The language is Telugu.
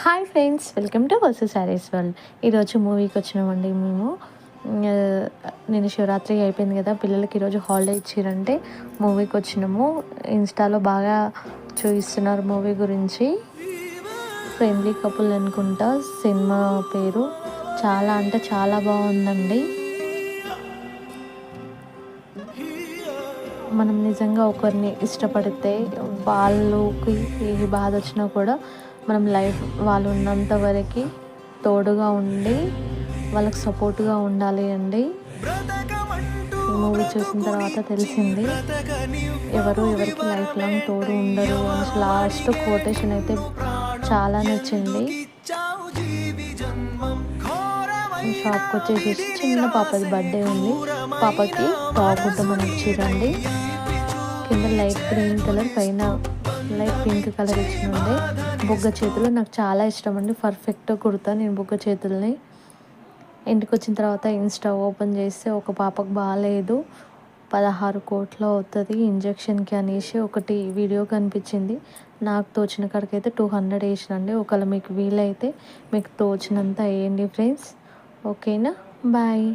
Hi friends, welcome to Vasu saris world. ఈరోజు మూవీకి వచ్చినామండి మేము. నేను శివరాత్రి అయిపోయింది కదా, పిల్లలకి ఈరోజు హాలిడే ఇచ్చిరంటే మూవీకి వచ్చినాము. ఇన్స్టాలో బాగా చూపిస్తున్నారు మూవీ గురించి. ఫ్రెండ్లీ కపుల్ అనుకుంటా సినిమా పేరు. చాలా అంటే చాలా బాగుందండి. మనం నిజంగా ఒకరిని ఇష్టపడితే వాళ్ళకి ఏ బాధ వచ్చినా కూడా మనం లైఫ్ వాళ్ళు ఉన్నంత వరకు తోడుగా ఉండి వాళ్ళకి సపోర్ట్గా ఉండాలి అండి. ఈ మూవీ చూసిన తర్వాత తెలిసింది ఎవరు ఎవరికి లైఫ్ లాంగ్ తోడు ఉండరు అని. లాస్ట్ కోటేషన్ అయితే చాలా నచ్చింది. షాప్కి వచ్చేసేసి చిన్న పాపది బర్త్డే ఉంది, పాపకి టాప్ కుట్టమని ఇచ్చిరండి. కింద లైట్ గ్రీన్ కలర్, పైన లైట్ పింక్ కలర్ ఇచ్చినండి. బుగ్గ చేతులు నాకు చాలా ఇష్టం అండి, పర్ఫెక్ట్గా కుడతా నేను బుగ్గ చేతుల్ని. ఇంటికి వచ్చిన తర్వాత ఇన్స్టా ఓపెన్ చేస్తే ఒక పాపకు బాగాలేదు, 16 కోట్లు అవుతుంది ఇంజక్షన్కి అనేసి ఒకటి వీడియో కనిపించింది. నాకు తోచిన కాడికైతే 200 వేసినండి. ఒకవేళ మీకు వీలైతే మీకు తోచినంత వేయండి ఫ్రెండ్స్. ఓకేనా, బాయ్.